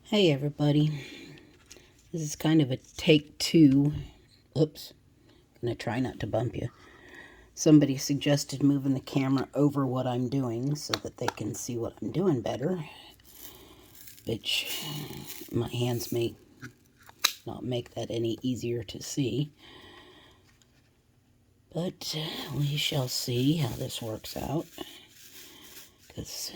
Hey everybody, this is kind of a take two. Oops, gonna try not to bump you. Somebody suggested moving the camera over what I'm doing so that they can see what I'm doing better, which my hands may not make that any easier to see. But we shall see how this works out, because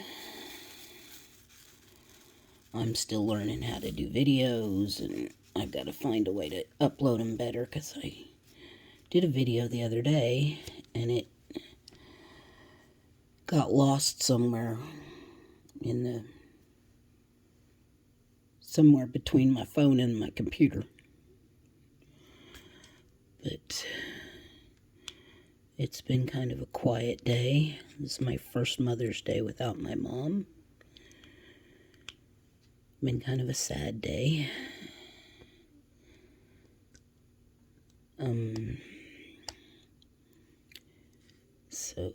I'm still learning how to do videos, and I've got to find a way to upload them better, because I did a video the other day and it got lost somewhere somewhere between my phone and my computer. But it's been kind of a quiet day. This is my first Mother's Day without my mom. Been kind of a sad day. So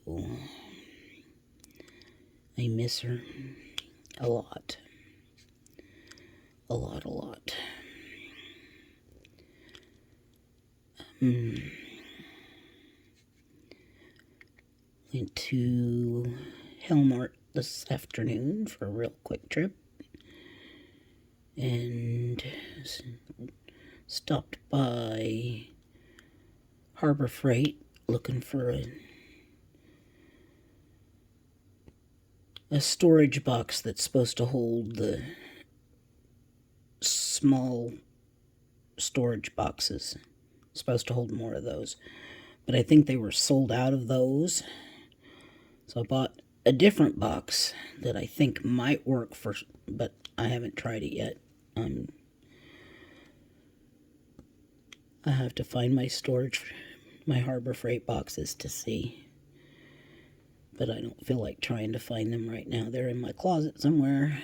I miss her a lot. A lot. Went to Helmart this afternoon for a real quick trip. And stopped by Harbor Freight looking for a storage box that's supposed to hold the small storage boxes. Supposed to hold more of those. But I think they were sold out of those. So I bought a different box that I think might work for, but I haven't tried it yet. I have to find my Harbor Freight boxes to see. But I don't feel like trying to find them right now. They're in my closet somewhere.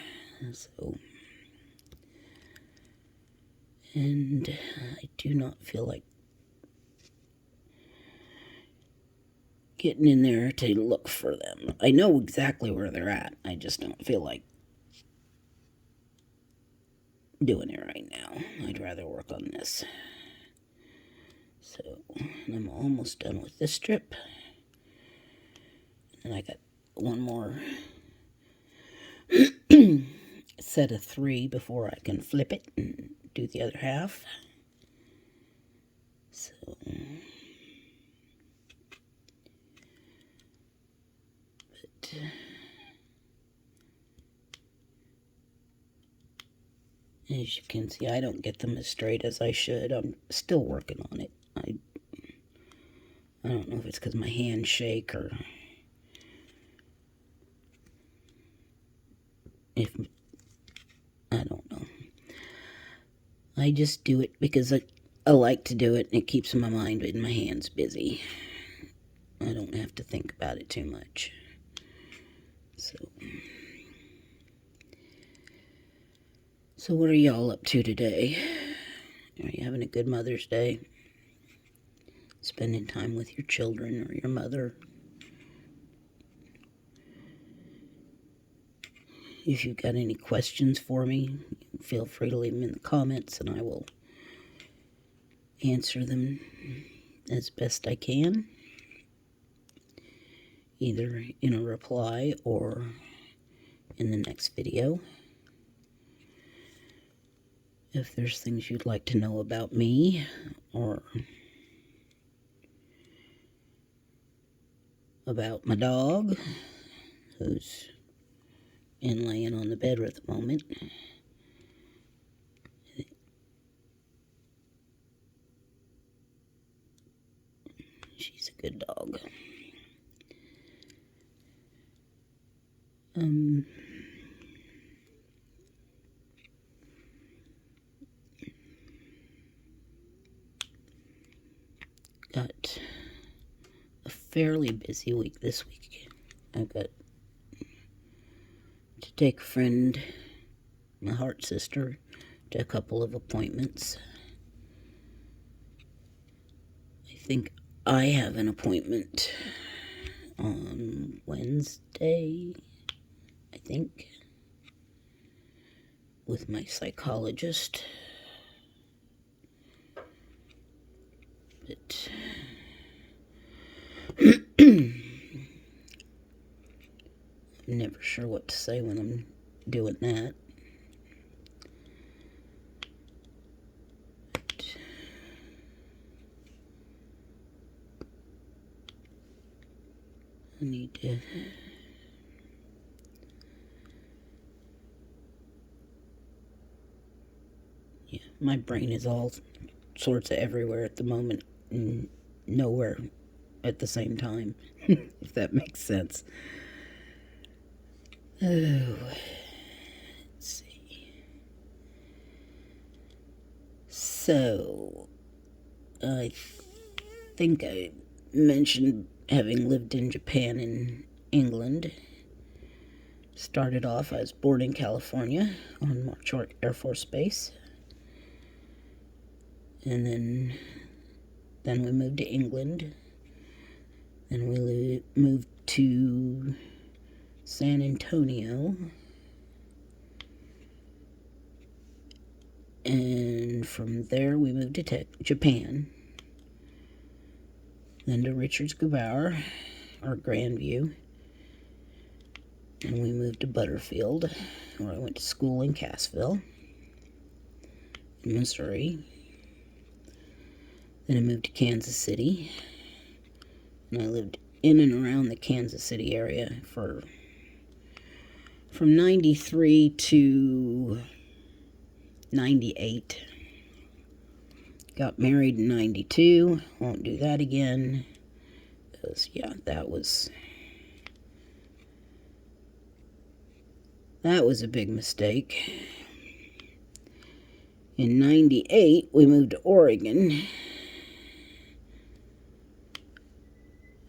And I do not feel like getting in there to look for them. I know exactly where they're at. I just don't feel like doing it right now. I'd rather work on this. So, I'm almost done with this strip. And I got one more set of 3 before I can flip it and do the other half. So, but as you can see, I don't get them as straight as I should. I'm still working on it. I don't know if it's because my hands shake or if I don't know. I just do it because I like to do it, and it keeps my mind and my hands busy. I don't have to think about it too much. So what are y'all up to today? Are you having a good Mother's Day? Spending time with your children or your mother? If you've got any questions for me, feel free to leave them in the comments and I will answer them as best I can, either in a reply or in the next video. If there's things you'd like to know about me or about my dog, who's laying on the bed at the moment. She's a good dog. Got a fairly busy week this week. I've got to take a friend, my heart sister, to a couple of appointments. I think I have an appointment on Wednesday, I think. with my psychologist. But I'm never sure what to say when I'm doing that. I need to... Yeah, my brain is all sorts of everywhere at the moment and nowhere at the same time, if that makes sense. Oh, let's see. So, I think I mentioned having lived in Japan and England. Started off, I was born in California on March Air Force Base. And then we moved to England. Then we moved to San Antonio. And from there we moved to Japan. Then to Richards-Gebauer, or Grandview. And we moved to Butterfield, where I went to school in Cassville, in Missouri. Then I moved to Kansas City. And I lived in and around the Kansas City area from 93 to 98. Got married in 92. Won't do that again. Because, yeah, that was a big mistake. In 98, we moved to Oregon.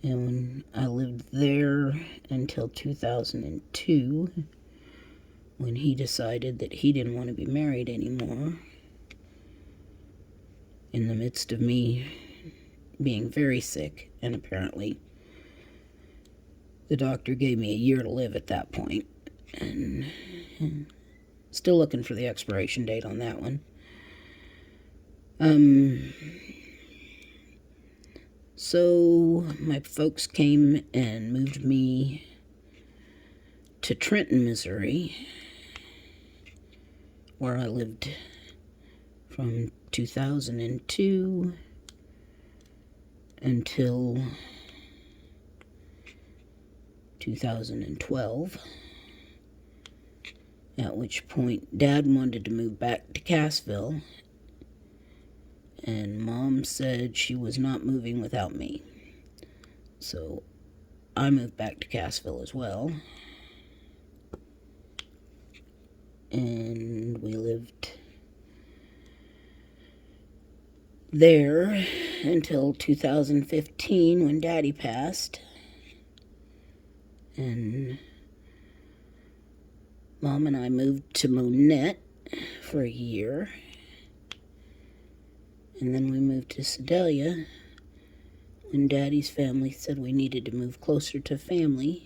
And I lived there until 2002, when he decided that he didn't want to be married anymore. In the midst of me being very sick, and apparently the doctor gave me a year to live at that point. And still looking for the expiration date on that one. So my folks came and moved me to Trenton, Missouri, where I lived from 2002 until 2012, at which point Dad wanted to move back to Cassville, and Mom said she was not moving without me. So I moved back to Cassville as well. And we lived there until 2015, when Daddy passed. And Mom and I moved to Monette for a year. And then we moved to Sedalia when Daddy's family said we needed to move closer to family.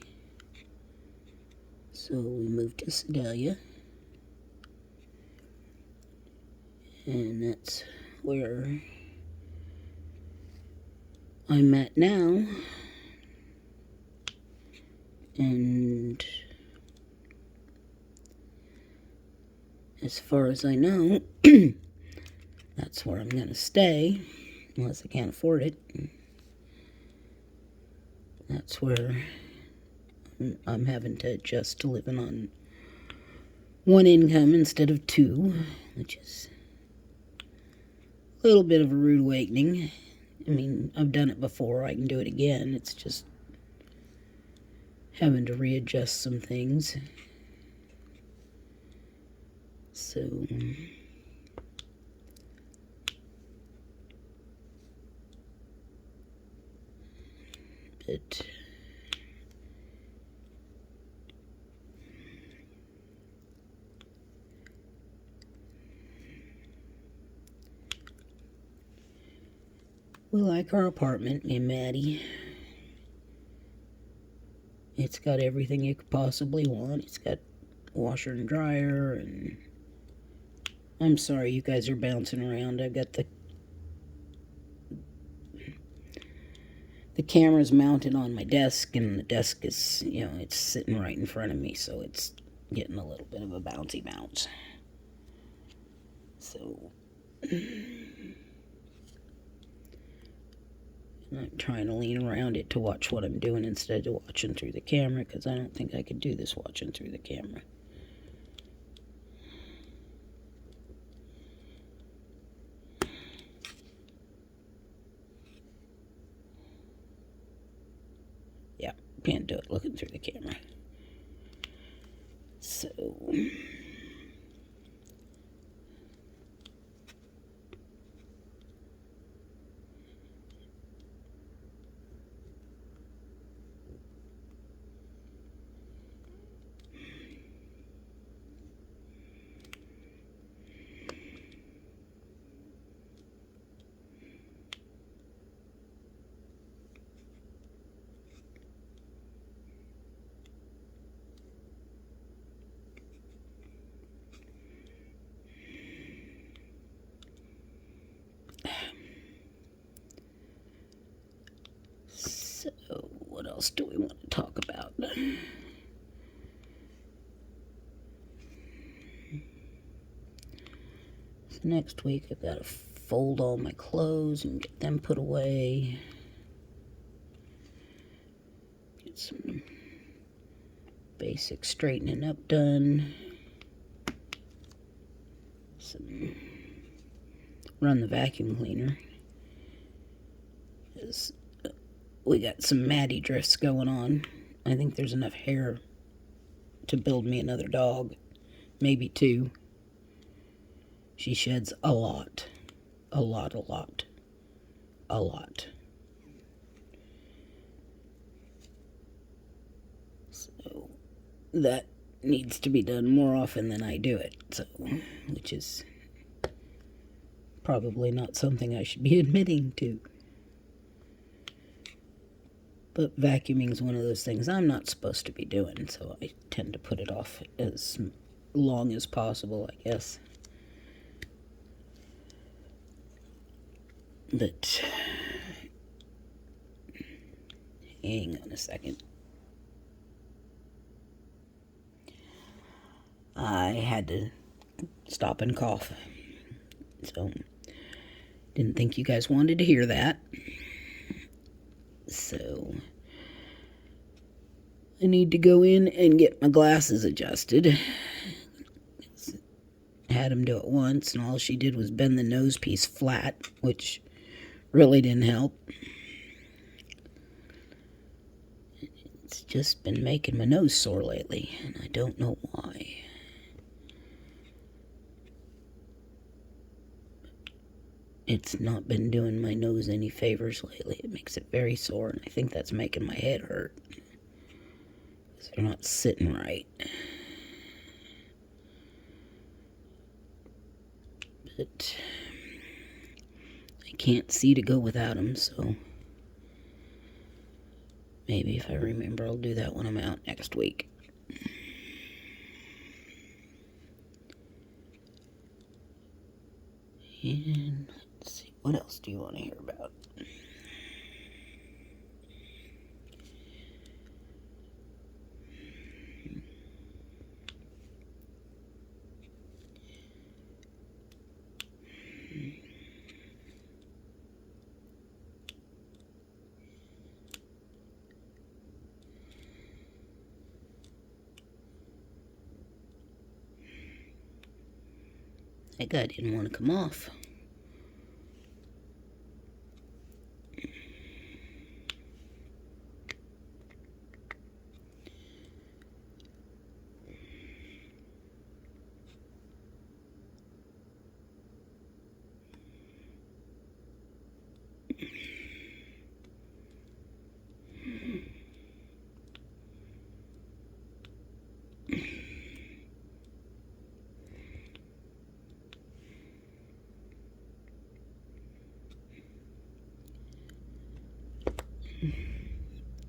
So we moved to Sedalia. And that's where I'm at now. And as far as I know, that's where I'm going to stay, unless I can't afford it. That's where I'm having to adjust to living on one income instead of two, which is a little bit of a rude awakening. I mean, I've done it before. I can do it again. It's just having to readjust some things. So... but we like our apartment, me and Maddie. It's got everything you could possibly want. It's got washer and dryer and I'm sorry you guys are bouncing around. I've got the camera's mounted on my desk, and the desk is, it's sitting right in front of me, so it's getting a little bit of a bouncy bounce. So I'm trying to lean around it to watch what I'm doing instead of watching through the camera, because I don't think I could do this watching through the camera. Yeah, can't do it looking through the camera. So what else do we want to talk about? So next week I've got to fold all my clothes and get them put away. Get some basic straightening up done. Run the vacuum cleaner. We got some Maddie drifts going on. I think there's enough hair to build me another dog. Maybe two. She sheds a lot. A lot. So that needs to be done more often than I do it. So, which is probably not something I should be admitting to. But vacuuming is one of those things I'm not supposed to be doing, so I tend to put it off as long as possible, I guess. But hang on a second. I had to stop and cough. So, didn't think you guys wanted to hear that. So, I need to go in and get my glasses adjusted. Had them do it once, and all she did was bend the nose piece flat, which really didn't help. It's just been making my nose sore lately, and I don't know why. It's not been doing my nose any favors lately. It makes it very sore, and I think that's making my head hurt. So they're not sitting right. But I can't see to go without them, so maybe if I remember, I'll do that when I'm out next week. And let's see, what else do you want to hear about? That guy didn't want to come off.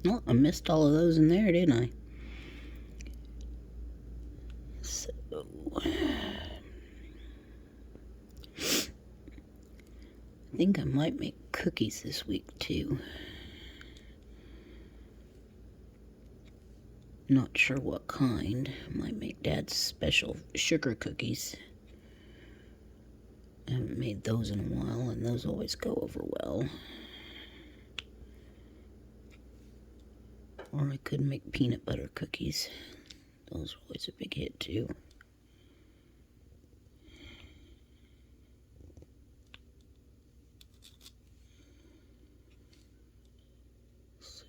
Well, I missed all of those in there, didn't I? So, I think I might make cookies this week too. Not sure what kind. Might make Dad's special sugar cookies. I haven't made those in a while, and those always go over well. Or I could make peanut butter cookies. Those are always a big hit too. So,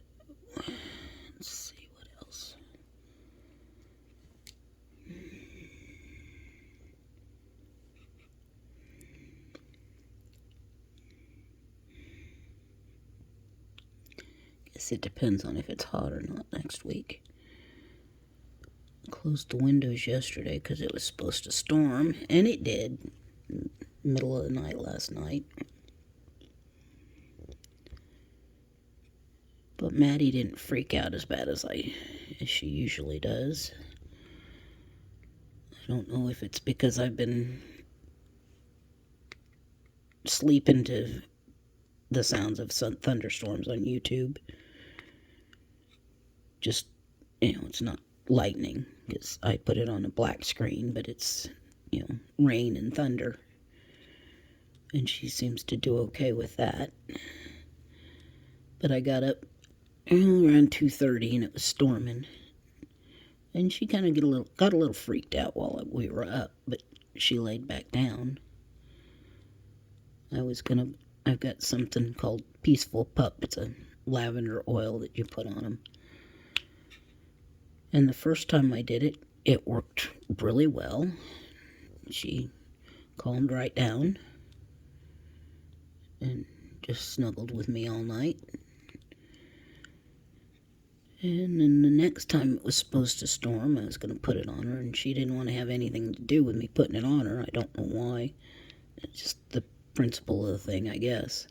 let's see what else. Guess it depends on if it's hot or not next week. Closed the windows yesterday because it was supposed to storm, and it did. Middle of the night last night. But Maddie didn't freak out as bad as she usually does. I don't know if it's because I've been sleeping to the sounds of thunderstorms on YouTube. Just, it's not lightning, because I put it on a black screen, but it's, rain and thunder. And she seems to do okay with that. But I got up around 2:30 and it was storming. And she kind of got a little freaked out while we were up, but she laid back down. I've got something called Peaceful Pup. It's a lavender oil that you put on them. And the first time I did it, it worked really well. She calmed right down and just snuggled with me all night. And then the next time it was supposed to storm, I was going to put it on her, and she didn't want to have anything to do with me putting it on her. I don't know why. It's just the principle of the thing, I guess.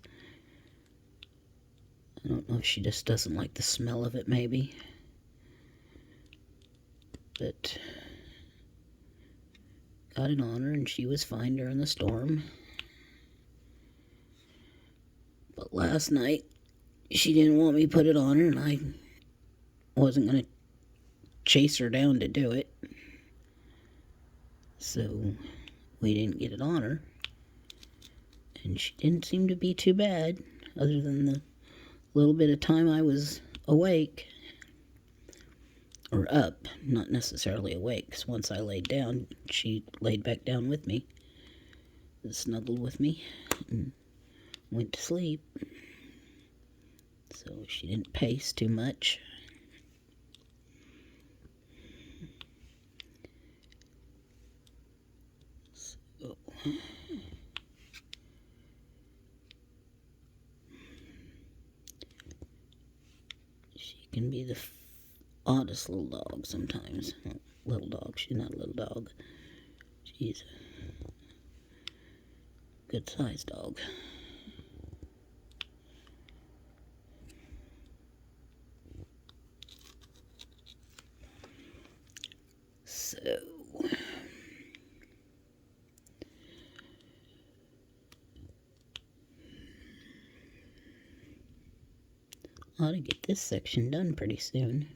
I don't know if she just doesn't like the smell of it, maybe. But got it on her, and she was fine during the storm. But last night, she didn't want me to put it on her, and I wasn't going to chase her down to do it. So we didn't get it on her. And she didn't seem to be too bad, other than the little bit of time I was awake. Or up, not necessarily awake, because once I laid down, she laid back down with me, snuggled with me, and went to sleep. So she didn't pace too much. So she can be the oddest little dog sometimes. Little dog, she's not a little dog. She's a good-sized dog. So ought to get this section done pretty soon.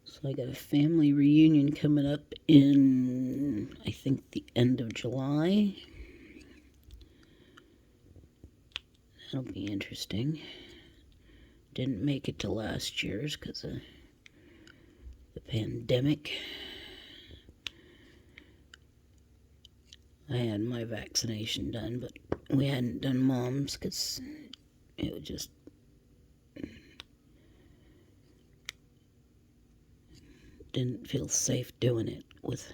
So I got a family reunion coming up in, I think, the end of July. That'll be interesting. Didn't make it to last year's because of the pandemic. I had my vaccination done, but we hadn't done Mom's because it was just didn't feel safe doing it with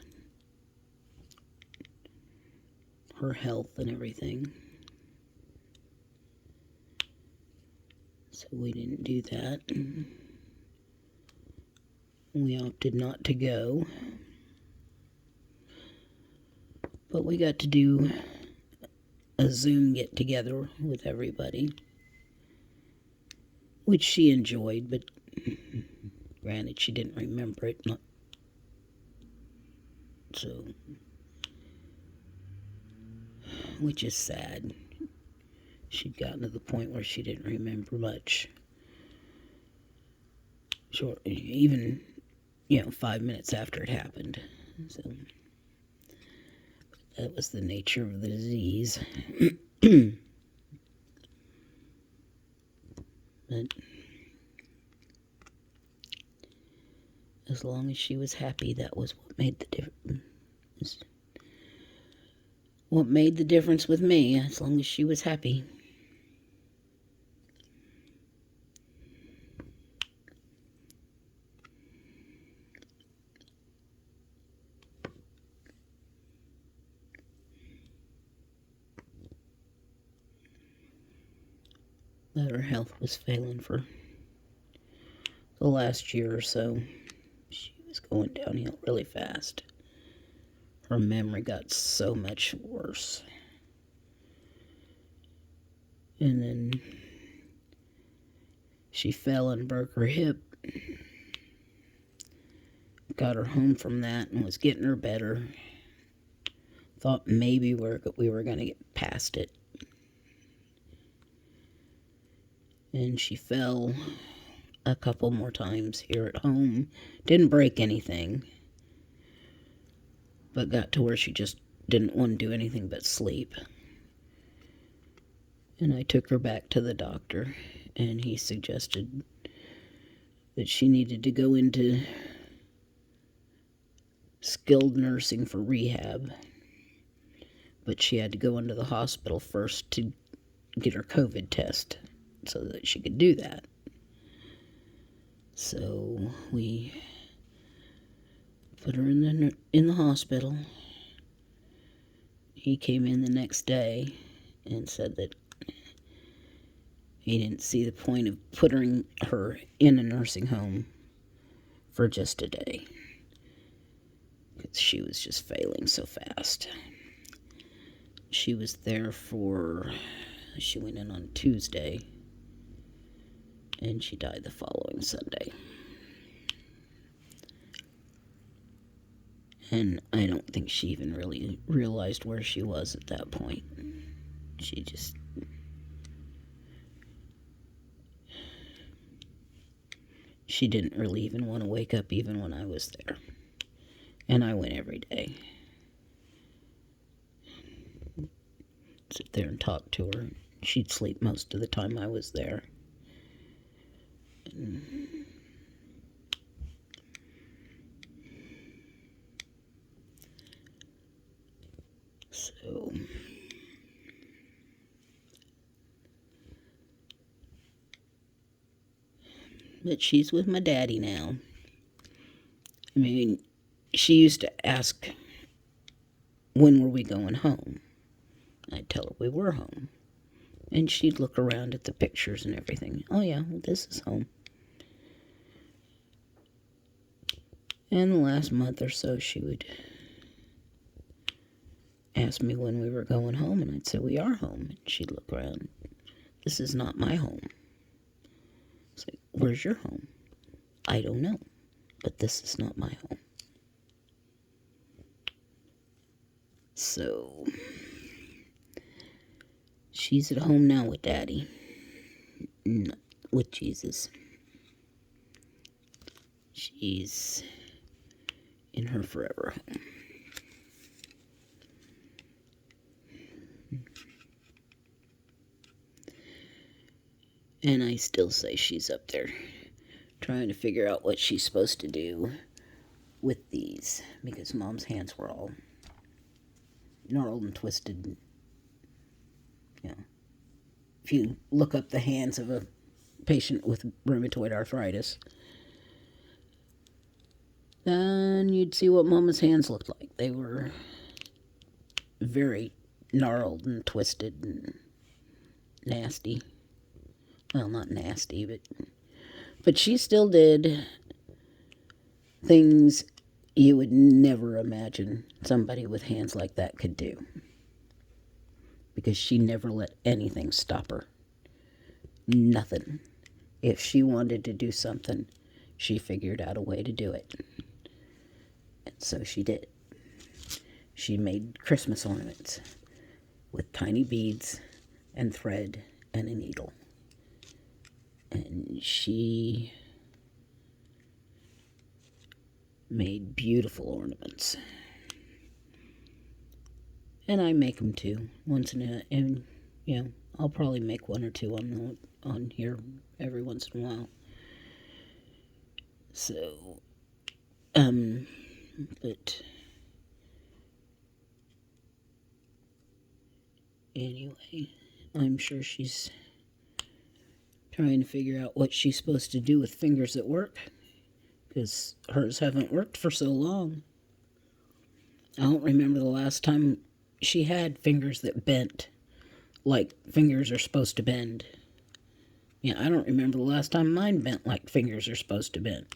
her health and everything. So we didn't do that. We opted not to go. But we got to do a Zoom get-together with everybody, which she enjoyed, but granted, she didn't remember it. So, which is sad. She'd gotten to the point where she didn't remember much. Short, even, 5 minutes after it happened. So, that was the nature of the disease. But as long as she was happy, that was what made the difference. What made the difference with me, as long as she was happy. But her health was failing for the last year or so. She was going downhill really fast. Her memory got so much worse. And then she fell and broke her hip. Got her home from that and was getting her better. Thought maybe we were going to get past it. And she fell a couple more times here at home. Didn't break anything, but got to where she just didn't want to do anything but sleep. And I took her back to the doctor, and he suggested that she needed to go into skilled nursing for rehab, but she had to go into the hospital first to get her COVID test so that she could do that. So we put her in the hospital. He came in the next day and said that he didn't see the point of putting her in a nursing home for just a day, because she was just failing so fast. She was there she went in on Tuesday, and she died the following Sunday. And I don't think she even really realized where she was at that point. She didn't really even want to wake up even when I was there. And I went every day. Sit there and talk to her. She'd sleep most of the time I was there. So, but she's with my daddy now. I mean, she used to ask, when were we going home? I'd tell her we were home. And she'd look around at the pictures and everything. Oh yeah, well, this is home. And the last month or so, she would ask me when we were going home, and I'd say, we are home. And she'd look around. This is not my home. It's like, where's your home? I don't know, but this is not my home. So, she's at home now with Daddy, with Jesus. She's in her forever home. And I still say she's up there trying to figure out what she's supposed to do with these, because Mom's hands were all gnarled and twisted. Yeah. If you look up the hands of a patient with rheumatoid arthritis, then you'd see what Mama's hands looked like. They were very gnarled and twisted and nasty. Well, not nasty, but she still did things you would never imagine somebody with hands like that could do. Because she never let anything stop her. Nothing. If she wanted to do something, she figured out a way to do it. And so she did. She made Christmas ornaments with tiny beads and thread and a needle. And she made beautiful ornaments. And I make them too, once in a, and you know, I'll probably make one or two on here every once in a while. So, but anyway, I'm sure she's trying to figure out what she's supposed to do with fingers that work, because hers haven't worked for so long. I don't remember the last time she had fingers that bent like fingers are supposed to bend. Yeah, I don't remember the last time mine bent like fingers are supposed to bend.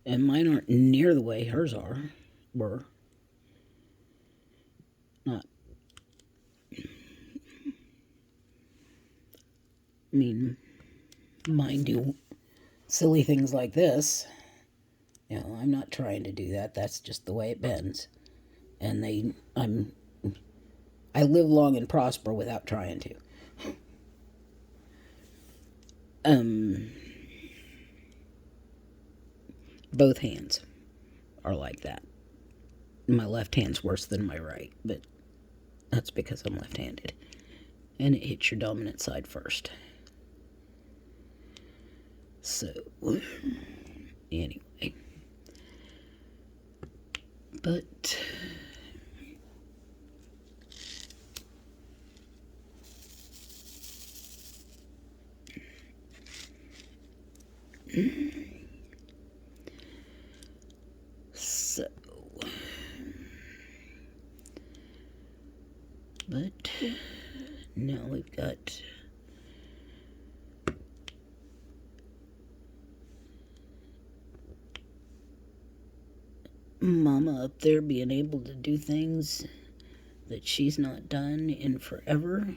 And mine aren't near the way hers were. Not. I mean, mine do silly things like this. You know, I'm not trying to do that. That's just the way it bends. And I live long and prosper without trying to. Both hands are like that. My left hand's worse than my right, but that's because I'm left-handed. And it hits your dominant side first. So, anyway. But so, but now we've got Mama up there being able to do things that she's not done in forever.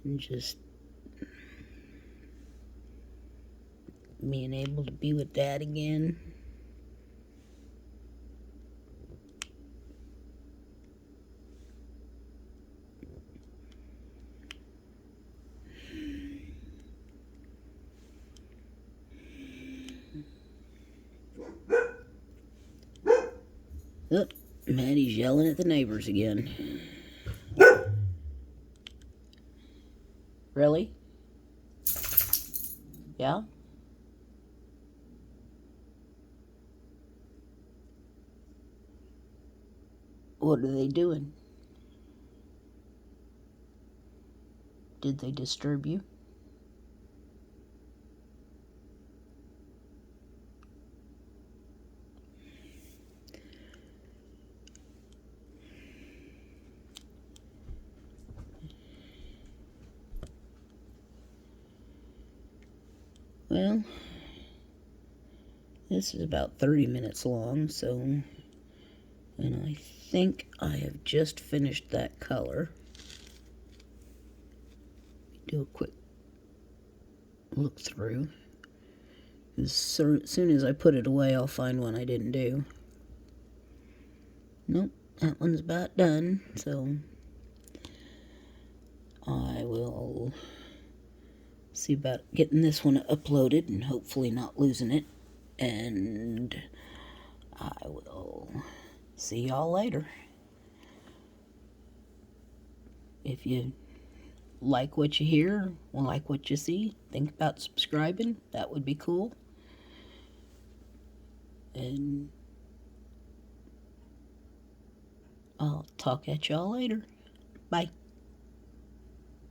And just being able to be with Dad again. Oh, Maddie's yelling at the neighbors again. Really? Yeah? What are they doing? Did they disturb you? Well, this is about 30 minutes long, so, and I think I have just finished that color. Do a quick look through. As soon as I put it away, I'll find one I didn't do. Nope, that one's about done, so I will see about getting this one uploaded and hopefully not losing it. And I will see y'all later. If you like what you hear or like what you see, think about subscribing. That would be cool. And I'll talk at y'all later. Bye.